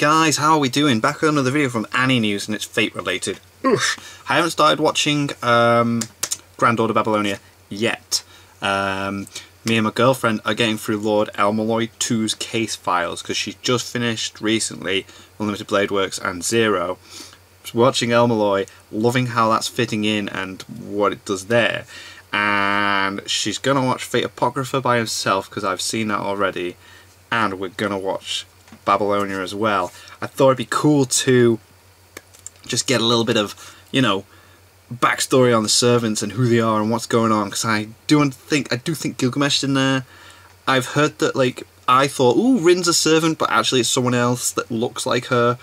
Guys, how are we doing? Back with another video from Annie News, and it's Fate related. Oof. I haven't started watching Grand Order Babylonia yet. Me and my girlfriend are getting through Lord Elmaloy 2's case files because she's just finished recently Unlimited Blade Works and Zero. Watching Elmaloy, loving how that's fitting in and what it does there. And she's going to watch Fate Apocrypha by herself because I've seen that already. And we're going to watch Babylonia as well. I thought it'd be cool to just get a little bit of, you know, backstory on the servants and who they are and what's going on, because I do think Gilgamesh is in there. I've heard that, like, I thought, ooh, Rin's a servant, but actually it's someone else that looks like her.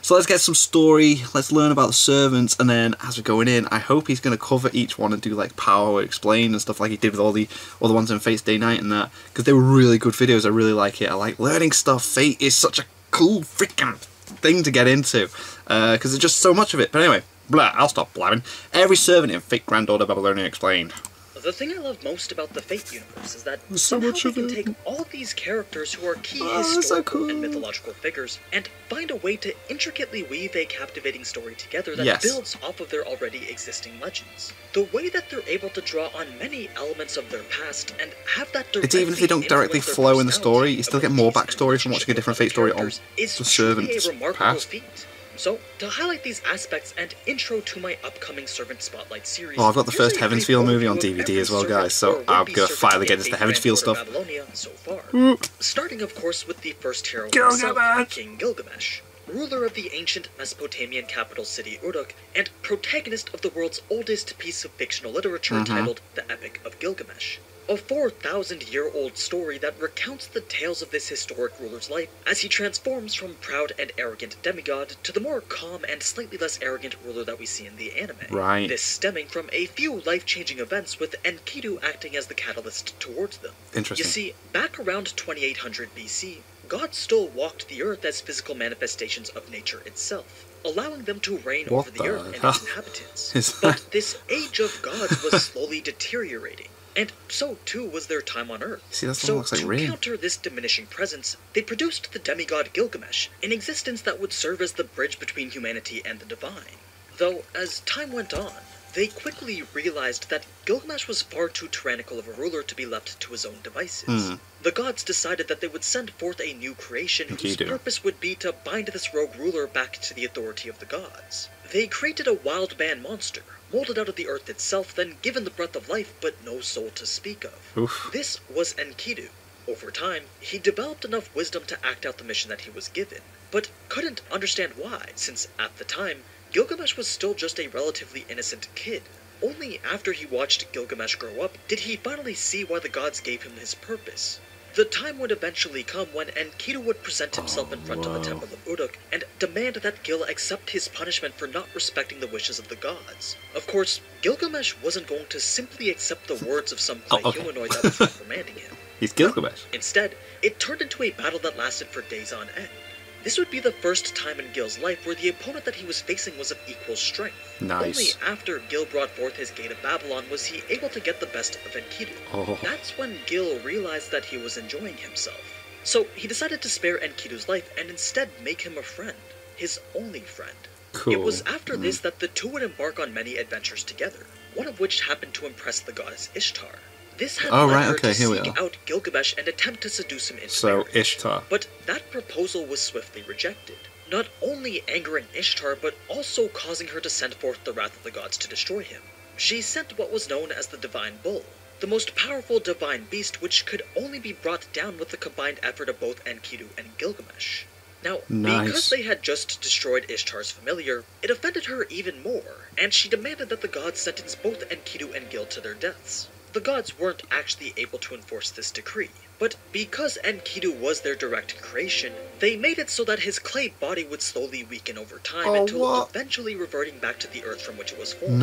So let's get some story, let's learn about the servants, and then as we're going in, I hope he's going to cover each one and do like power explain and stuff like he did with all the other ones in Fate's Day Night and that, because they were really good videos. I really like it. I like learning stuff. Fate is such a cool freaking thing to get into, because there's just so much of it. But anyway, blah, I'll stop blabbing. Every servant in Fate Grand Order Babylonia explained. The thing I love most about the Fate universe is that somehow they can take all these characters who are key historical and mythological figures and find a way to intricately weave a captivating story together that builds off of their already existing legends. The way that they're able to draw on many elements of their past and have that directly even if they don't directly flow in the story, you still get more backstory from watching a different Fate story on the servant's past. Feat. So, to highlight these aspects and intro to my upcoming Servant Spotlight series... Oh, I've got the first Heavensfield movie on DVD as well, guys, so I'm gonna finally get into the Heavensfield stuff. So far. Starting, of course, with the first hero himself, King Gilgamesh, ruler of the ancient Mesopotamian capital city Uruk, and protagonist of the world's oldest piece of fictional literature titled The Epic of Gilgamesh. A 4,000-year-old story that recounts the tales of this historic ruler's life as he transforms from proud and arrogant demigod to the more calm and slightly less arrogant ruler that we see in the anime. Right. This stemming from a few life-changing events with Enkidu acting as the catalyst towards them. Interesting. You see, back around 2800 BC, gods still walked the earth as physical manifestations of nature itself, allowing them to reign over the earth and its inhabitants. But this age of gods was slowly deteriorating. And so, too, was their time on Earth. See, that's so, looks like to rain. counter this diminishing presence, they produced the demigod Gilgamesh, an existence that would serve as the bridge between humanity and the divine. Though, as time went on, they quickly realized that Gilgamesh was far too tyrannical of a ruler to be left to his own devices. The gods decided that they would send forth a new creation whose purpose would be to bind this rogue ruler back to the authority of the gods. They created a wild man monster, molded out of the earth itself, then given the breath of life, but no soul to speak of. Oof. This was Enkidu. Over time, he developed enough wisdom to act out the mission that he was given, but couldn't understand why, since at the time, Gilgamesh was still just a relatively innocent kid. Only after he watched Gilgamesh grow up did he finally see why the gods gave him his purpose. The time would eventually come when Enkidu would present himself in front of the Temple of Uruk and demand that Gil accept his punishment for not respecting the wishes of the gods. Of course, Gilgamesh wasn't going to simply accept the words of some humanoid that was reprimanding him. He's Gilgamesh. Instead, it turned into a battle that lasted for days on end. This would be the first time in Gil's life where the opponent that he was facing was of equal strength. Nice. Only after Gil brought forth his Gate of Babylon was he able to get the best of Enkidu. That's when Gil realized that he was enjoying himself. So he decided to spare Enkidu's life and instead make him a friend. His only friend. Cool. It was after this that the two would embark on many adventures together, one of which happened to impress the goddess Ishtar. This had led her to seek out Gilgamesh and attempt to seduce him into marriage. Ishtar. But that proposal was swiftly rejected, not only angering Ishtar, but also causing her to send forth the wrath of the gods to destroy him. She sent what was known as the Divine Bull, the most powerful divine beast which could only be brought down with the combined effort of both Enkidu and Gilgamesh. Now, because they had just destroyed Ishtar's familiar, it offended her even more, and she demanded that the gods sentence both Enkidu and Gil to their deaths. The gods weren't actually able to enforce this decree, but because Enkidu was their direct creation, they made it so that his clay body would slowly weaken over time until eventually reverting back to the earth from which it was formed.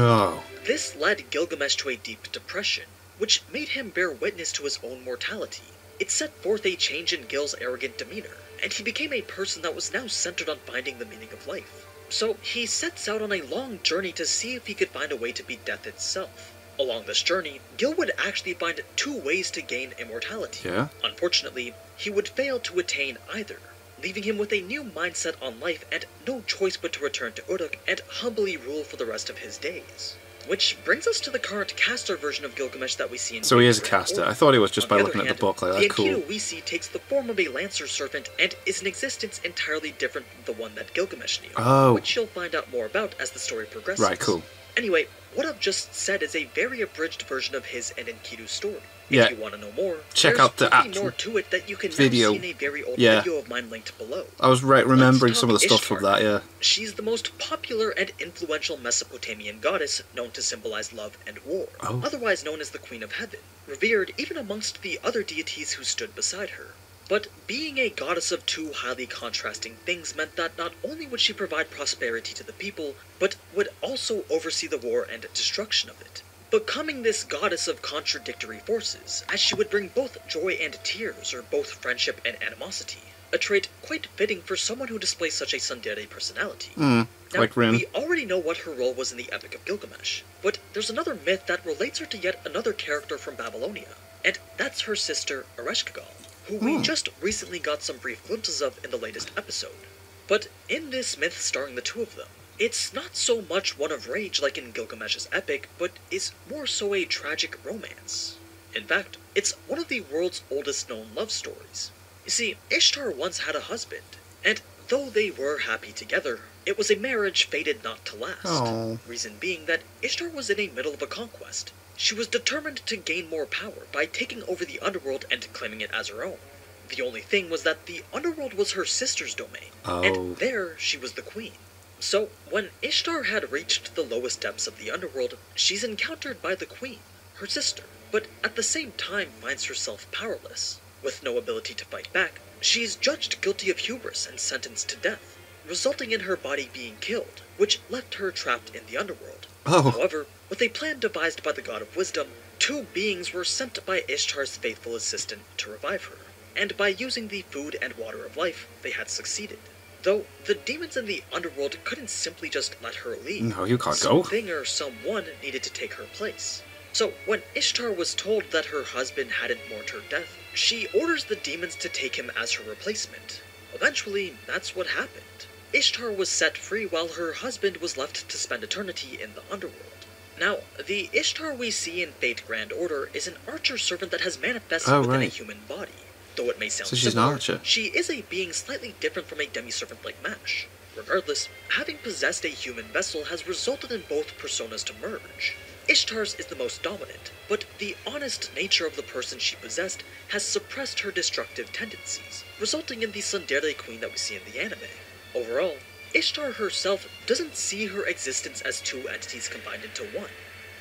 This led Gilgamesh to a deep depression, which made him bear witness to his own mortality. It set forth a change in Gil's arrogant demeanor, and he became a person that was now centered on finding the meaning of life. So he sets out on a long journey to see if he could find a way to beat death itself. Along this journey, Gil would actually find 2 ways to gain immortality. Unfortunately, he would fail to attain either. leaving him with a new mindset on life and no choice but to return to Uruk and humbly rule for the rest of his days. Which brings us to the current caster version of Gilgamesh that we see in So he is a Fate Grand caster. Order. I thought he was just On by the looking other at the hand, book. Like, the that's cool. Enkidu we see takes the form of a Lancer servant and is an existence entirely different from the one that Gilgamesh knew, Oh. which you'll find out more about as the story progresses. Right, cool. Anyway, what I've just said is a very abridged version of his and Enkidu's story. Yeah. If you want to know more, Check there's out the plenty actual more to it that you can video. now see in a very old Yeah. video of mine linked below. I was remembering Let's some of the talk stuff from Ishtar. that, yeah. She's the most popular and influential Mesopotamian goddess known to symbolize love and war, Oh. otherwise known as the Queen of Heaven, revered even amongst the other deities who stood beside her. But being a goddess of two highly contrasting things meant that not only would she provide prosperity to the people, but would also oversee the war and destruction of it. Becoming this goddess of contradictory forces, as she would bring both joy and tears, or both friendship and animosity, a trait quite fitting for someone who displays such a tsundere personality. Now, Like Rin. we already know what her role was in the Epic of Gilgamesh, but there's another myth that relates her to yet another character from Babylonia, and that's her sister Ereshkigal, who we just recently got some brief glimpses of in the latest episode. But in this myth starring the two of them, it's not so much one of rage like in Gilgamesh's epic, but is more so a tragic romance. In fact, it's one of the world's oldest known love stories. You see, Ishtar once had a husband, and though they were happy together, it was a marriage fated not to last. Oh. Reason being that Ishtar was in the middle of a conquest. She was determined to gain more power by taking over the underworld and claiming it as her own. The only thing was that the underworld was her sister's domain, Oh. and there she was the queen. So, when Ishtar had reached the lowest depths of the underworld, she's encountered by the queen, her sister, but at the same time finds herself powerless. With no ability to fight back, she's judged guilty of hubris and sentenced to death, resulting in her body being killed, which left her trapped in the underworld. Oh. However, with a plan devised by the god of wisdom, two beings were sent by Ishtar's faithful assistant to revive her, and by using the food and water of life, they had succeeded. Though the demons in the underworld couldn't simply just let her leave. No, you can't go. Something or someone needed to take her place. So when Ishtar was told that her husband hadn't mourned her death, she orders the demons to take him as her replacement. Eventually, that's what happened. Ishtar was set free while her husband was left to spend eternity in the underworld. Now, the Ishtar we see in Fate Grand Order is an archer servant that has manifested within a right. human body. Though it may sound So she's an similar, archer. she is a being slightly different from a demi-servant like Mash. Regardless, having possessed a human vessel has resulted in both personas to merge. Ishtar's is the most dominant, but the honest nature of the person she possessed has suppressed her destructive tendencies, resulting in the tsundere queen that we see in the anime. Overall, Ishtar herself doesn't see her existence as two entities combined into one.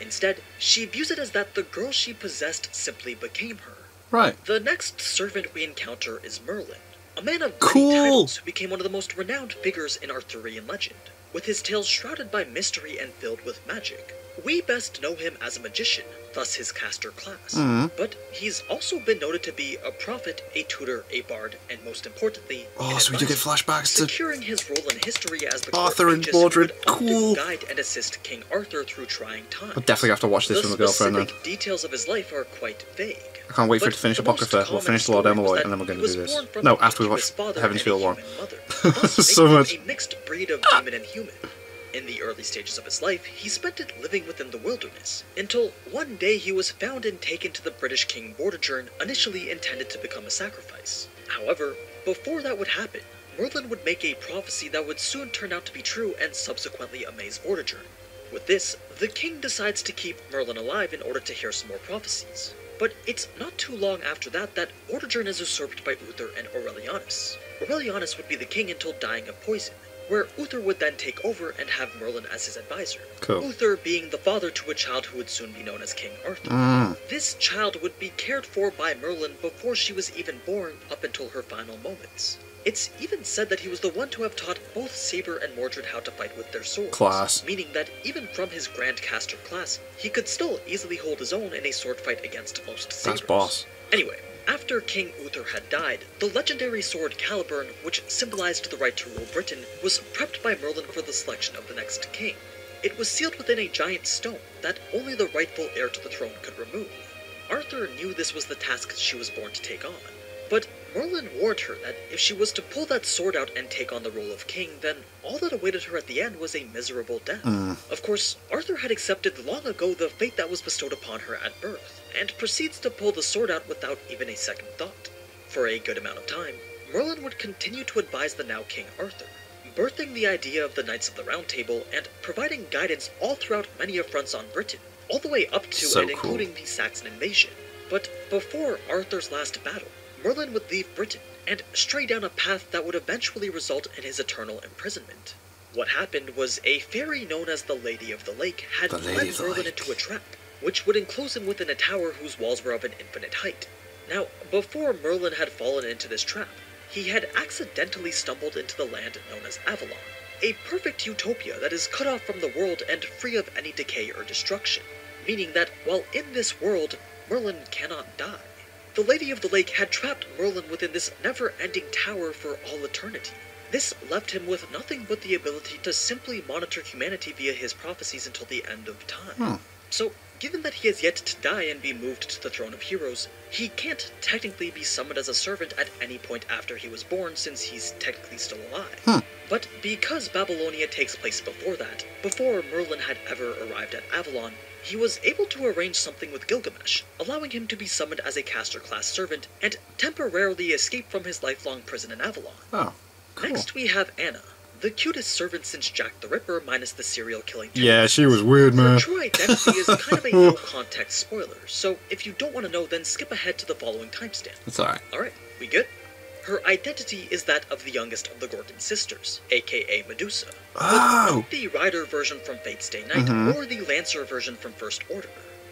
Instead, she views it as that the girl she possessed simply became her. Right. The next servant we encounter is Merlin, a man of many Cool. titles who became one of the most renowned figures in Arthurian legend, with his tales shrouded by mystery and filled with magic. We best know him as a magician, thus his caster class, but he's also been noted to be a prophet, a tutor, a bard, and most importantly, Oh, an so we do get advisor, flashbacks to securing his role in history as the Arthur court and magus who Mordred. would often Cool. guide and assist King Arthur through trying times. I'll definitely have to watch this The with my girlfriend then. specific details of his life are quite vague. I can't wait for it But to finish the most Apocrypha. We'll common finish the Lord story was Emeloy that and then we're going he to do was this. born from No, a after we previous watch father Heaven's and Feel a One. human mother, thus So making him much. a mixed breed of demon and human. In the early stages of his life, he spent it living within the wilderness, until one day he was found and taken to the British King Vortigern, initially intended to become a sacrifice. However, before that would happen, Merlin would make a prophecy that would soon turn out to be true and subsequently amaze Vortigern. With this, the king decides to keep Merlin alive in order to hear some more prophecies. But it's not too long after that that Vortigern is usurped by Uther and Aurelianus. Aurelianus would be the king until dying of poison, where Uther would then take over and have Merlin as his advisor. Cool. Uther being the father to a child who would soon be known as King Arthur. This child would be cared for by Merlin before she was even born, up until her final moments. It's even said that he was the one to have taught both Saber and Mordred how to fight with their swords. Class. Meaning that even from his Grand Caster class, he could still easily hold his own in a sword fight against most sabers. That's boss. Anyway, after King Uther had died, the legendary sword Caliburn, which symbolized the right to rule Britain, was prepped by Merlin for the selection of the next king. It was sealed within a giant stone that only the rightful heir to the throne could remove. Arthur knew this was the task she was born to take on. But Merlin warned her that if she was to pull that sword out and take on the role of king, then all that awaited her at the end was a miserable death. Of course, Arthur had accepted long ago the fate that was bestowed upon her at birth, and proceeds to pull the sword out without even a second thought. For a good amount of time, Merlin would continue to advise the now King Arthur, birthing the idea of the Knights of the Round Table and providing guidance all throughout many fronts on Britain, all the way up to and including the Saxon invasion. But before Arthur's last battle, Merlin would leave Britain and stray down a path that would eventually result in his eternal imprisonment. What happened was a fairy known as the Lady of the Lake had led Merlin into a trap, which would enclose him within a tower whose walls were of an infinite height. Now, before Merlin had fallen into this trap, he had accidentally stumbled into the land known as Avalon, a perfect utopia that is cut off from the world and free of any decay or destruction, meaning that while in this world, Merlin cannot die. The Lady of the Lake had trapped Merlin within this never-ending tower for all eternity. This left him with nothing but the ability to simply monitor humanity via his prophecies until the end of time. So, given that he has yet to die and be moved to the throne of heroes, he can't technically be summoned as a servant at any point after he was born since he's technically still alive. But because Babylonia takes place before that, before Merlin had ever arrived at Avalon, he was able to arrange something with Gilgamesh, allowing him to be summoned as a caster-class servant and temporarily escape from his lifelong prison in Avalon. Oh, cool. Next we have Anna, the cutest servant since Jack the Ripper minus the serial killing. Yeah, she was weird, man. Her true identity is kind of a no-context spoiler, so if you don't want to know, then skip ahead to the following timestamp. That's alright. Alright, we good? Her identity is that of the youngest of the Gorgon sisters, aka Medusa. But not the Rider version from Fate Stay Night, or the Lancer version from First Order.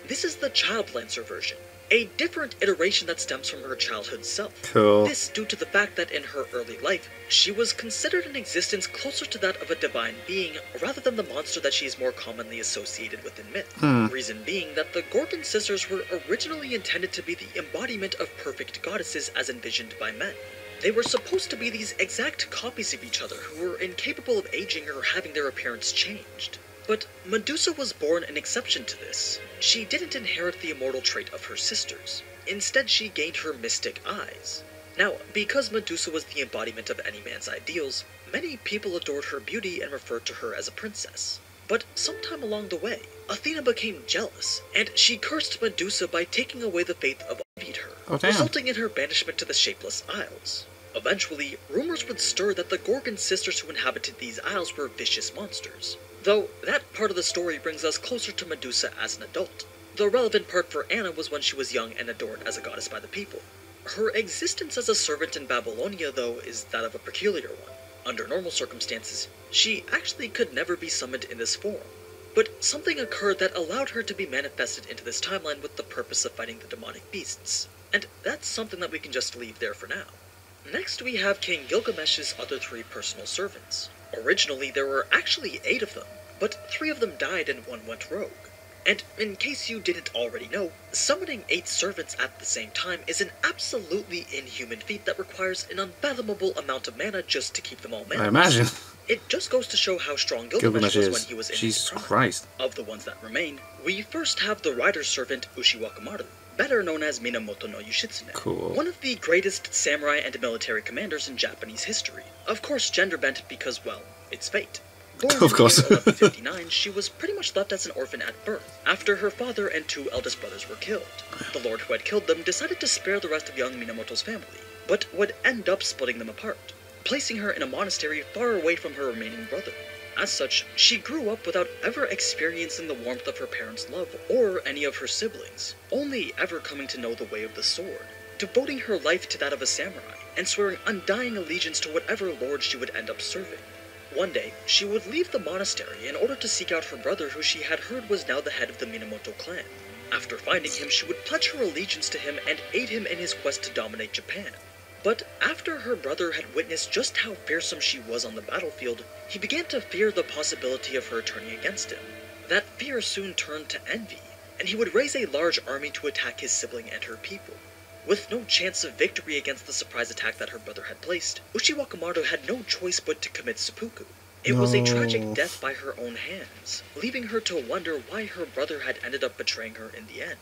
This is the Child Lancer version, a different iteration that stems from her childhood self. Cool. This due to the fact that in her early life, she was considered an existence closer to that of a divine being, rather than the monster that she is more commonly associated with in myth. Reason being that the Gorgon sisters were originally intended to be the embodiment of perfect goddesses as envisioned by men. They were supposed to be these exact copies of each other who were incapable of aging or having their appearance changed. But Medusa was born an exception to this. She didn't inherit the immortal trait of her sisters. Instead, she gained her mystic eyes. Now, because Medusa was the embodiment of any man's ideals, many people adored her beauty and referred to her as a princess. But sometime along the way, Athena became jealous, and she cursed Medusa by taking away the faith of her, resulting in her banishment to the Shapeless Isles. Eventually, rumors would stir that the Gorgon sisters who inhabited these isles were vicious monsters. Though, that part of the story brings us closer to Medusa as an adult. The relevant part for Anna was when she was young and adored as a goddess by the people. Her existence as a servant in Babylonia, though, is that of a peculiar one. Under normal circumstances, she actually could never be summoned in this form. But something occurred that allowed her to be manifested into this timeline with the purpose of fighting the demonic beasts. And that's something that we can just leave there for now. Next we have King Gilgamesh's other 3 personal servants. Originally there were actually 8 of them, but 3 of them died and 1 went rogue. And in case you didn't already know, summoning 8 servants at the same time is an absolutely inhuman feat that requires an unfathomable amount of mana just to keep them all managed. I imagine. It just goes to show how strong Gilgamesh was when he was in his prime. Christ. Of the ones that remain, we first have the rider's servant Ushiwakamaru, better known as Minamoto no Yoshitsune. Cool. One of the greatest samurai and military commanders in Japanese history. Of course gender-bent because, well, it's fate. Born of course. in 1159, she was pretty much left as an orphan at birth, after her father and 2 eldest brothers were killed. The lord who had killed them decided to spare the rest of young Minamoto's family, but would end up splitting them apart, placing her in a monastery far away from her remaining brother. As such, she grew up without ever experiencing the warmth of her parents' love or any of her siblings, only ever coming to know the way of the sword, devoting her life to that of a samurai, and swearing undying allegiance to whatever lord she would end up serving. One day, she would leave the monastery in order to seek out her brother who she had heard was now the head of the Minamoto clan. After finding him, she would pledge her allegiance to him and aid him in his quest to dominate Japan. But after her brother had witnessed just how fearsome she was on the battlefield, he began to fear the possibility of her turning against him. That fear soon turned to envy, and he would raise a large army to attack his sibling and her people. With no chance of victory against the surprise attack that her brother had placed, Ushiwakamaru had no choice but to commit seppuku. It was a tragic death by her own hands, leaving her to wonder why her brother had ended up betraying her in the end.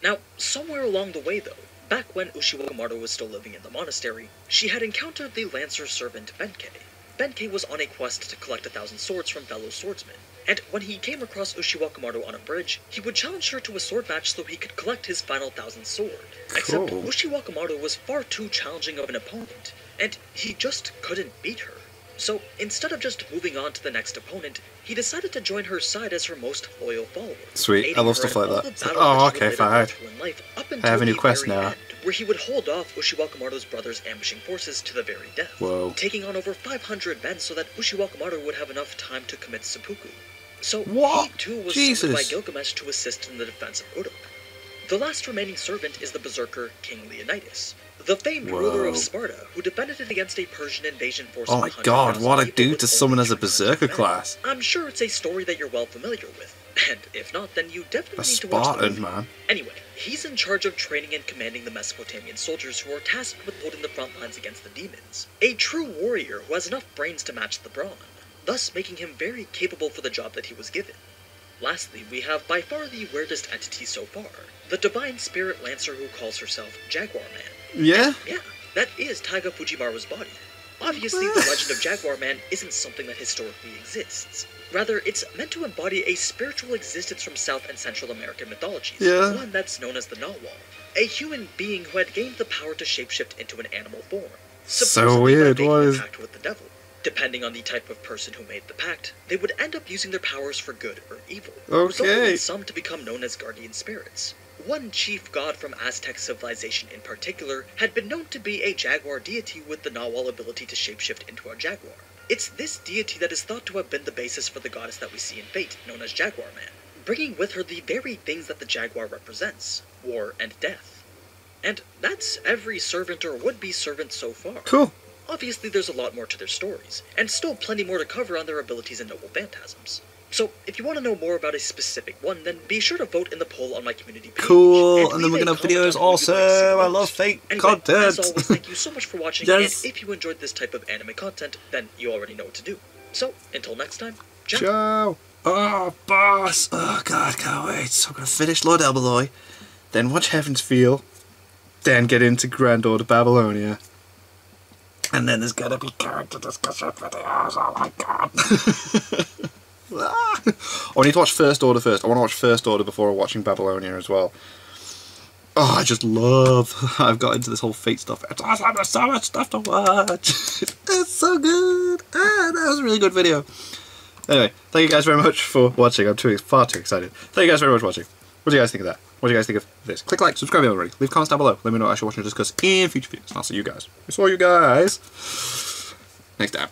Now, somewhere along the way though, Back when Ushiwaka Maru was still living in the monastery, she had encountered the Lancer servant Benkei. Benkei was on a quest to collect 1,000 swords from fellow swordsmen, and when he came across Ushiwaka Maru on a bridge, he would challenge her to a sword match so he could collect his final 1,000 sword. Cool. Except Ushiwaka Maru was far too challenging of an opponent, and he just couldn't beat her. So instead of just moving on to the next opponent, he decided to join her side as her most loyal follower. Sweet, I love stuff like that. Oh, okay, fine. I have a new quest now. Where he would hold off Ushiwaka Maru's brothers' ambushing forces to the very death, Whoa. taking on over 500 men so that Ushiwaka Maru would have enough time to commit seppuku. So What? he too was Jesus. summoned by Gilgamesh to assist in the defense of Uruk. The last remaining servant is the berserker King Leonidas, the famed ruler Whoa. of Sparta, who defended against a Persian invasion force Oh of my 100,000 god, what a people dude with to only summon as a 300 berserker men. class. I'm sure it's a story that you're well familiar with, and if not, then you definitely A need to watch the Spartan, movie. man. Anyway, he's in charge of training and commanding the Mesopotamian soldiers who are tasked with holding the front lines against the demons. A true warrior who has enough brains to match the brawn, thus making him very capable for the job that he was given. Lastly, we have by far the weirdest entity so far, the divine spirit lancer who calls herself Jaguar Man. Yeah? Yeah, that is Taiga Fujiwara's body. Obviously, the legend of Jaguar Man isn't something that historically exists. Rather, it's meant to embody a spiritual existence from South and Central American mythologies, Yeah. one that's known as the Narwhal, a human being who had gained the power to shapeshift into an animal form. So supposedly by weird, making what a is... pact with the devil. Depending on the type of person who made the pact, they would end up using their powers for good or evil, resulting Okay. in some to become known as guardian spirits. One chief god from Aztec civilization in particular had been known to be a jaguar deity with the Narwhal ability to shapeshift into a jaguar. It's this deity that is thought to have been the basis for the goddess that we see in Fate, known as Jaguar Man, bringing with her the very things that the jaguar represents, war and death. And that's every servant or would-be servant so far. Cool. Obviously, there's a lot more to their stories, and still plenty more to cover on their abilities and noble phantasms. So, if you want to know more about a specific one, then be sure to vote in the poll on my community page. Cool, and then leave we're a gonna have comment videos on who you'd like to see awesome. the I love most. fake Anyway, content. as always, thank you so much for watching, Yes. and if you enjoyed this type of anime content, then you already know what to do. So, until next time, ciao! Ciao. Oh, boss. Oh, God, can't wait. So I'm going to finish Lord Elbeloy, then watch Heaven's Feel, then get into Grand Order Babylonia. And then there's going to be character discussion videos. Oh, my God. Ah. I need to watch First Order first. I want to watch First Order before watching Babylonia as well. Oh, I just love... I've got into this whole Fate stuff. It's awesome. There's so much stuff to watch. It's so good. Ah, that was a really good video. Anyway, thank you guys very much for watching. I'm far too excited. Thank you guys very much for watching. What do you guys think of that? What do you guys think of this? Click like, subscribe if you already. Leave comments down below. Let me know what I should watch and discuss in future videos. And I'll see you guys. I saw you guys next time.